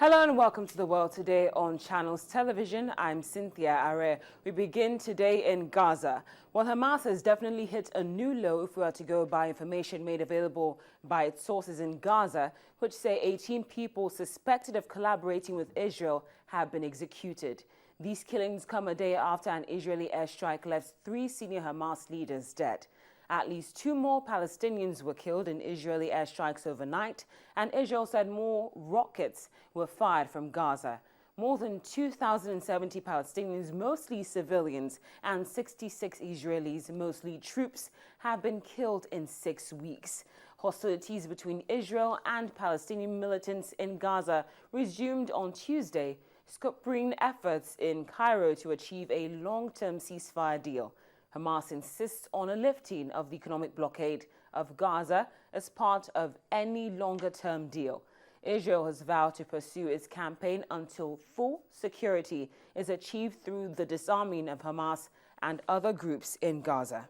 Hello and welcome to The World Today on Channels Television. I'm Cynthia Are. We begin today in Gaza. Well, Hamas has definitely hit a new low if we are to go by information made available by its sources in Gaza, which say 18 people suspected of collaborating with Israel have been executed. These killings come a day after an Israeli airstrike left 3 senior Hamas leaders dead. At least 2 more Palestinians were killed in Israeli airstrikes overnight, and Israel said more rockets were fired from Gaza. More than 2,070 Palestinians, mostly civilians, and 66 Israelis, mostly troops, have been killed in 6 weeks. Hostilities between Israel and Palestinian militants in Gaza resumed on Tuesday, spurring efforts in Cairo to achieve a long-term ceasefire deal. Hamas insists on a lifting of the economic blockade of Gaza as part of any longer-term deal. Israel has vowed to pursue its campaign until full security is achieved through the disarming of Hamas and other groups in Gaza.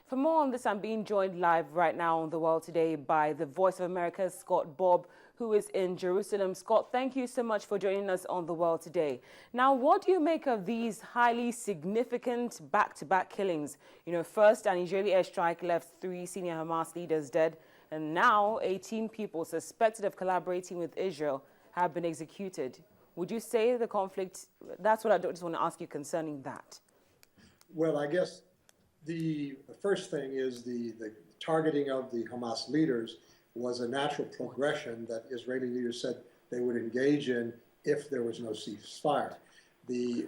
For more on this, I'm being joined live right now on The World Today by the Voice of America's Scott Bobb, who is in Jerusalem. Scott, thank you so much for joining us on The World Today. Now, what do you make of these highly significant back-to-back killings? You know, first, an Israeli airstrike left 3 senior Hamas leaders dead, and now 18 people suspected of collaborating with Israel have been executed. Would you say the conflict, that's what I just want to ask you concerning that. Well, I guess the first thing is the targeting of the Hamas leaders was a natural progression that Israeli leaders said they would engage in if there was no ceasefire. The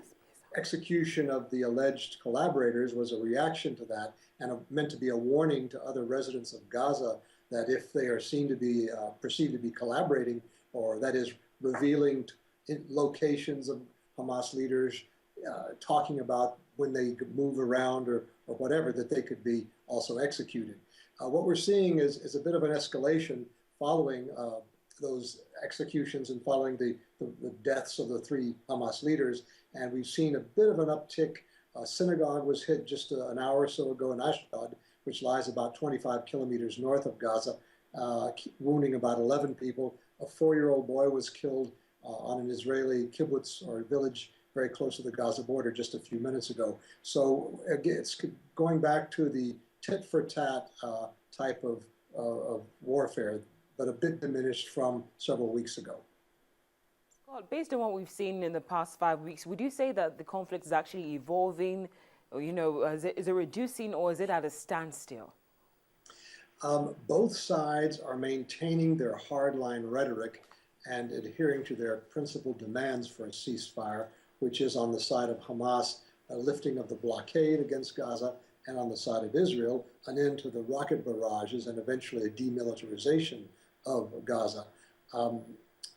execution of the alleged collaborators was a reaction to that and meant to be a warning to other residents of Gaza that if they are seen to be perceived to be collaborating, or that is revealing locations of Hamas leaders, talking about when they move around or whatever, that they could be also executed. What we're seeing is a bit of an escalation following those executions and following the deaths of the 3 Hamas leaders. And we've seen a bit of an uptick. A synagogue was hit just an hour or so ago in Ashdod, which lies about 25 kilometers north of Gaza, wounding about 11 people. A 4-year-old boy was killed on an Israeli kibbutz or village very close to the Gaza border just a few minutes ago. So again, it's going back to the tit-for-tat type of warfare, but a bit diminished from several weeks ago. Well, based on what we've seen in the past 5 weeks, would you say that the conflict is actually evolving, or, you know, is it reducing, or is it at a standstill? Both sides are maintaining their hardline rhetoric and adhering to their principal demands for a ceasefire, which is on the side of Hamas, a lifting of the blockade against Gaza, and on the side of Israel, an end to the rocket barrages and eventually a demilitarization of Gaza.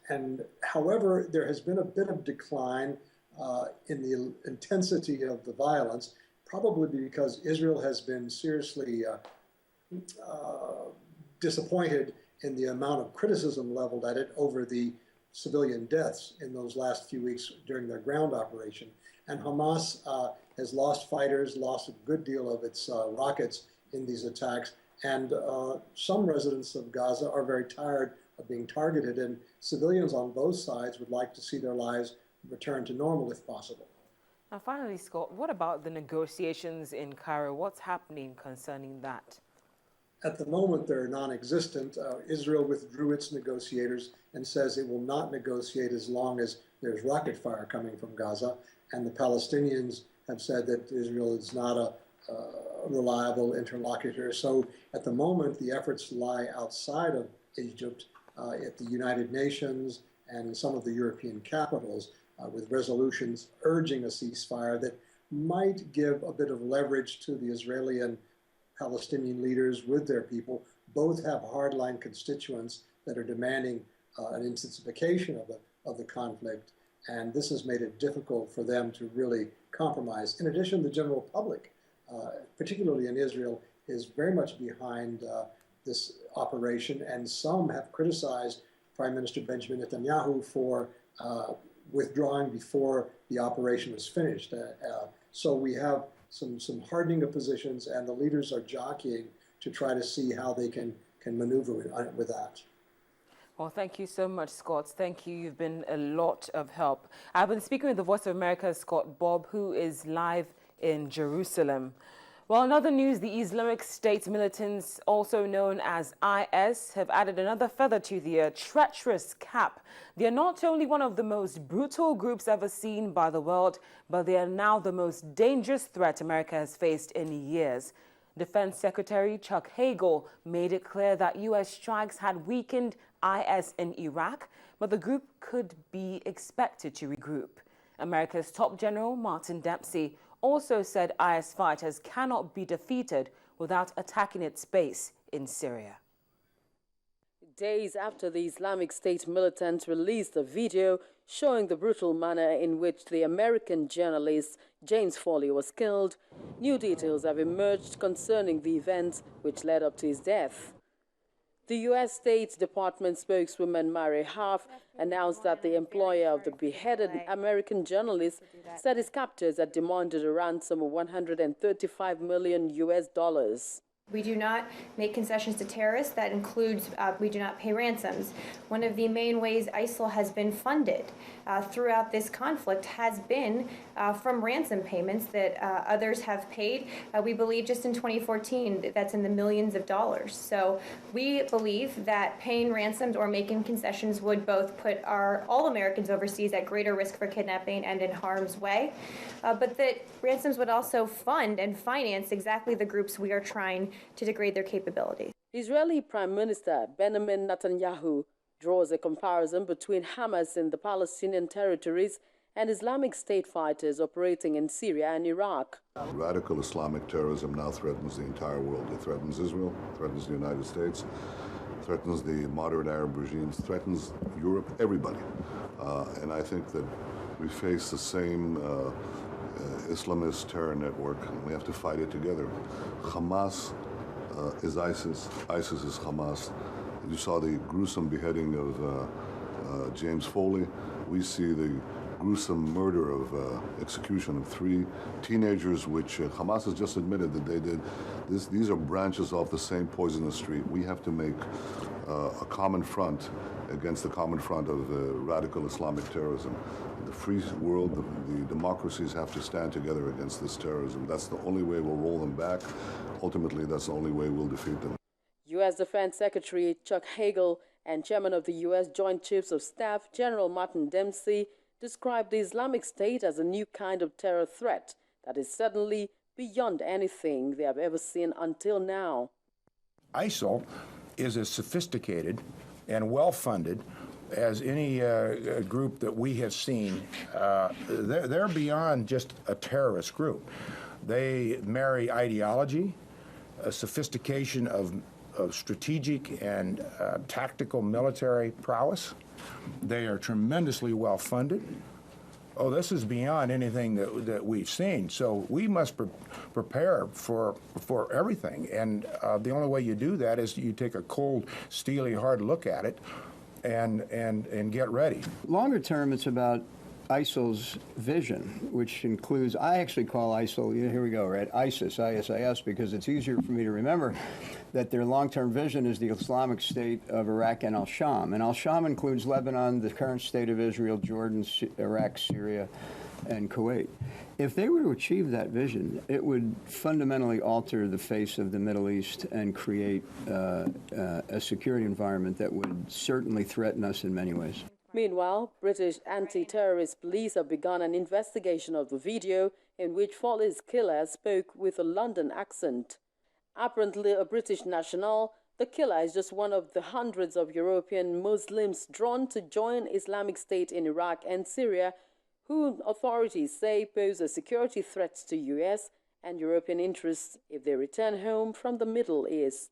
And however, there has been a bit of decline in the intensity of the violence, probably because Israel has been seriously disappointed in the amount of criticism leveled at it over the civilian deaths in those last few weeks during their ground operation. And Hamas has lost fighters, lost a good deal of its rockets in these attacks. And some residents of Gaza are very tired of being targeted, and civilians on both sides would like to see their lives return to normal if possible. Now, finally, Scott, what about the negotiations in Cairo? What's happening concerning that? At the moment, they're non-existent. Israel withdrew its negotiators and says it will not negotiate as long as there's rocket fire coming from Gaza. And the Palestinians have said that Israel is not a reliable interlocutor. So at the moment, the efforts lie outside of Egypt, at the United Nations and in some of the European capitals, with resolutions urging a ceasefire that might give a bit of leverage to the Israeli and Palestinian leaders with their people. Both have hardline constituents that are demanding an intensification of the conflict, and this has made it difficult for them to really compromise. In addition, the general public, particularly in Israel, is very much behind this operation, and some have criticized Prime Minister Benjamin Netanyahu for withdrawing before the operation was finished. So we have some hardening of positions, and the leaders are jockeying to try to see how they can can maneuver with that. Well, thank you so much, Scott. Thank you. You've been a lot of help. I've been speaking with the Voice of America's Scott Bob, who is live in Jerusalem. Well, in other news, the Islamic State militants, also known as IS, have added another feather to their treacherous cap. They are not only one of the most brutal groups ever seen by the world, but they are now the most dangerous threat America has faced in years. Defense Secretary Chuck Hagel made it clear that U.S. strikes had weakened IS in Iraq, but the group could be expected to regroup. America's top general, Martin Dempsey, also said IS fighters cannot be defeated without attacking its base in Syria. Days after the Islamic State militants released a video showing the brutal manner in which the American journalist James Foley was killed, new details have emerged concerning the events which led up to his death. The U.S. State Department spokeswoman Mary Harf announced that the employer of the beheaded American journalist said his captors had demanded a ransom of $135 million US. We do not make concessions to terrorists. That includes we do not pay ransoms. One of the main ways ISIL has been funded throughout this conflict has been from ransom payments that others have paid. We believe just in 2014 that's in the millions of dollars. So we believe that paying ransoms or making concessions would both put all Americans overseas at greater risk for kidnapping and in harm's way, but that ransoms would also fund and finance exactly the groups we are trying to degrade their capabilities. Israeli Prime Minister Benjamin Netanyahu draws a comparison between Hamas in the Palestinian territories and Islamic State fighters operating in Syria and Iraq. Radical Islamic terrorism now threatens the entire world. It threatens Israel, threatens the United States, threatens the moderate Arab regimes, threatens Europe, everybody. And I think that we face the same Islamist terror network, and we have to fight it together. Hamas is ISIS, ISIS is Hamas. You saw the gruesome beheading of James Foley. We see the gruesome murder of execution of 3 teenagers, which Hamas has just admitted that they did. These are branches off the same poisonous tree. We have to make a common front against the common front of radical Islamic terrorism. The free world, the democracies have to stand together against this terrorism. That's the only way we'll roll them back. Ultimately, that's the only way we'll defeat them. U.S. Defense Secretary Chuck Hagel and Chairman of the U.S. Joint Chiefs of Staff General Martin Dempsey described the Islamic State as a new kind of terror threat that is suddenly beyond anything they have ever seen until now. ISIL is as sophisticated and well-funded as any group that we have seen. They're beyond just a terrorist group. They marry ideology, a sophistication of strategic and tactical military prowess. They are tremendously well-funded. Oh, this is beyond anything that we've seen. So we must prepare for everything. And the only way you do that is you take a cold, steely, hard look at it and get ready. Longer term, it's about ISIL's vision, which includes, I actually call ISIL, here we go, right? ISIS, ISIS, because it's easier for me to remember that their long-term vision is the Islamic State of Iraq and al-Sham. And al-Sham includes Lebanon, the current state of Israel, Jordan, Iraq, Syria, and Kuwait. If they were to achieve that vision, it would fundamentally alter the face of the Middle East and create a security environment that would certainly threaten us in many ways. Meanwhile, British anti-terrorist police have begun an investigation of the video in which Foley's killer spoke with a London accent. Apparently a British national, the killer is just one of the hundreds of European Muslims drawn to join Islamic State in Iraq and Syria, who authorities say pose a security threat to U.S. and European interests if they return home from the Middle East.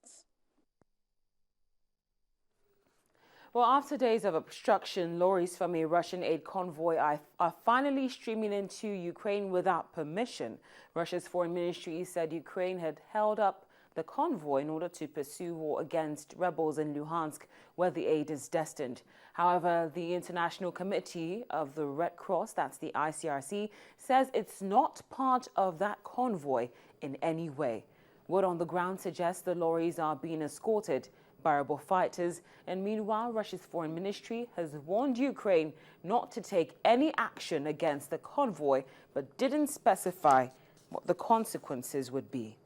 Well, after days of obstruction, lorries from a Russian aid convoy are finally streaming into Ukraine without permission. Russia's foreign ministry said Ukraine had held up the convoy in order to pursue war against rebels in Luhansk, where the aid is destined. However, the International Committee of the Red Cross, that's the ICRC, says it's not part of that convoy in any way. Word on the ground suggests the lorries are being escorted by rebel fighters. And meanwhile, Russia's foreign ministry has warned Ukraine not to take any action against the convoy, but didn't specify what the consequences would be.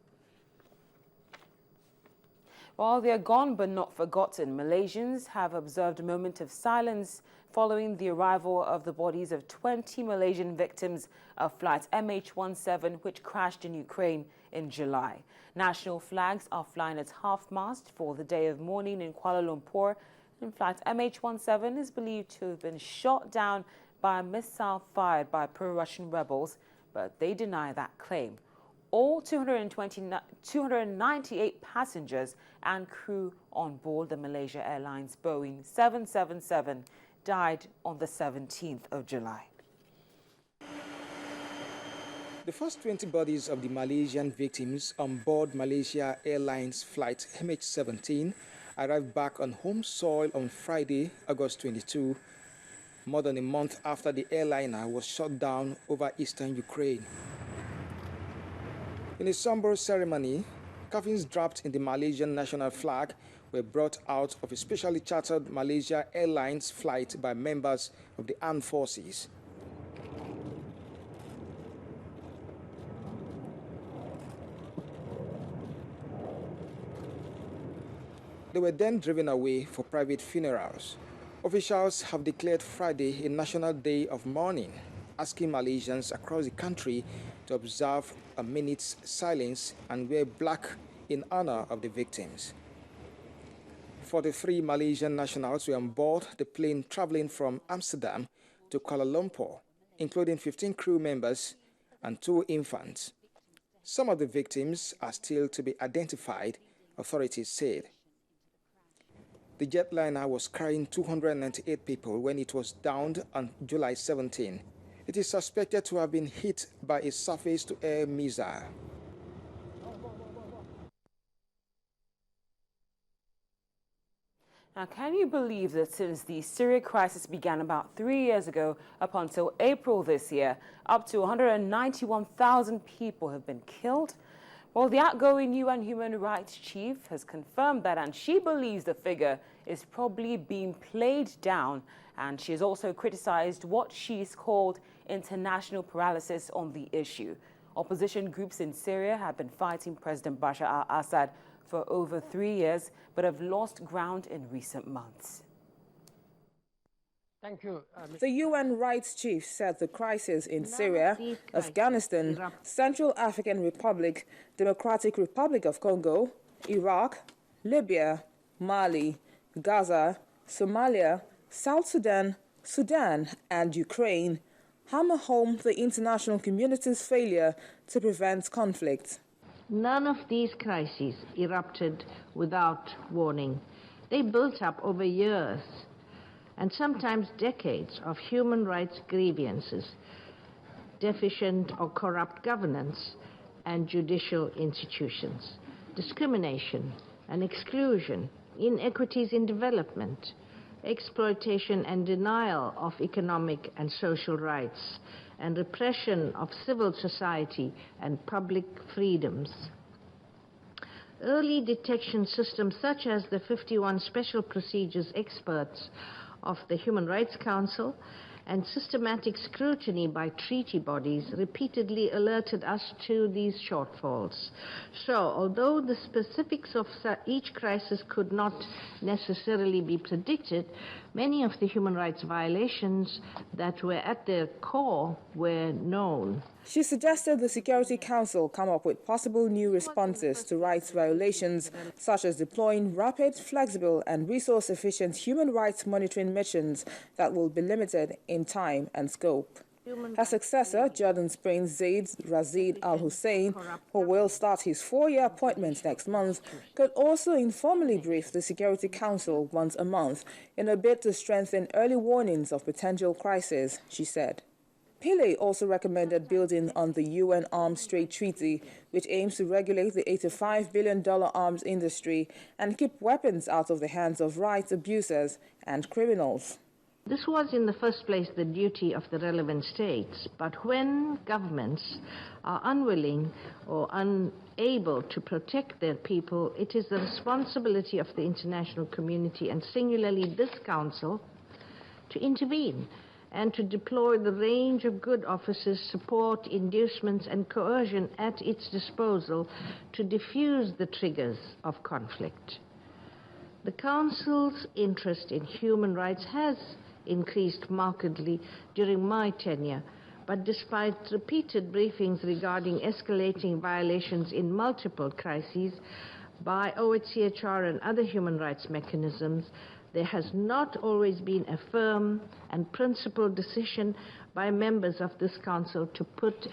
While they are gone but not forgotten, Malaysians have observed a moment of silence following the arrival of the bodies of 20 Malaysian victims of flight MH17, which crashed in Ukraine in July. National flags are flying at half-mast for the day of mourning in Kuala Lumpur, and flight MH17 is believed to have been shot down by a missile fired by pro-Russian rebels, but they deny that claim. All 298 passengers and crew on board the Malaysia Airlines Boeing 777 died on the 17th of July. The first 20 bodies of the Malaysian victims on board Malaysia Airlines flight MH17 arrived back on home soil on Friday, August 22, more than a month after the airliner was shot down over eastern Ukraine. In a somber ceremony, coffins draped in the Malaysian national flag were brought out of a specially chartered Malaysia Airlines flight by members of the armed forces. They were then driven away for private funerals. Officials have declared Friday a national day of mourning, asking Malaysians across the country to observe a minute's silence and wear black in honor of the victims. 43 Malaysian nationals were on board the plane traveling from Amsterdam to Kuala Lumpur, including 15 crew members and 2 infants. Some of the victims are still to be identified, authorities said. The jetliner was carrying 298 people when it was downed on July 17. It is suspected to have been hit by a surface-to-air missile. Now, can you believe that since the Syria crisis began about 3 years ago up until April this year, up to 191,000 people have been killed? Well, the outgoing UN human rights chief has confirmed that, and she believes the figure is probably being played down, and she has also criticized what she's called international paralysis on the issue. Opposition groups in Syria have been fighting President Bashar al-Assad for over 3 years, but have lost ground in recent months. Thank you. The UN rights chief said the crisis in Syria, Afghanistan, Central African Republic, Democratic Republic of Congo, Iraq, Libya, Mali, Gaza, Somalia, South Sudan, Sudan, and Ukraine hammer home the international community's failure to prevent conflict. None of these crises erupted without warning. They built up over years and sometimes decades of human rights grievances, deficient or corrupt governance and judicial institutions, discrimination and exclusion, inequities in development, exploitation and denial of economic and social rights, and repression of civil society and public freedoms. Early detection systems such as the 51 special procedures experts of the Human Rights Council and systematic scrutiny by treaty bodies repeatedly alerted us to these shortfalls. So, although the specifics of each crisis could not necessarily be predicted, many of the human rights violations that were at their core were known. She suggested the Security Council come up with possible new responses to rights violations, such as deploying rapid, flexible, and resource-efficient human rights monitoring missions that will be limited in time and scope. Her successor, Jordan Springs Zaid Razid Al-Hussein, who will start his 4-year appointment next month, could also informally brief the Security Council once a month in a bid to strengthen early warnings of potential crisis, she said. Pillay also recommended building on the UN Arms Trade Treaty, which aims to regulate the $85 billion arms industry and keep weapons out of the hands of rights abusers and criminals. This was in the first place the duty of the relevant states, but when governments are unwilling or unable to protect their people, it is the responsibility of the international community, and singularly this Council, to intervene and to deploy the range of good offices, support, inducements and coercion at its disposal to diffuse the triggers of conflict. The Council's interest in human rights has increased markedly during my tenure, but despite repeated briefings regarding escalating violations in multiple crises by OHCHR and other human rights mechanisms, there has not always been a firm and principled decision by members of this Council to put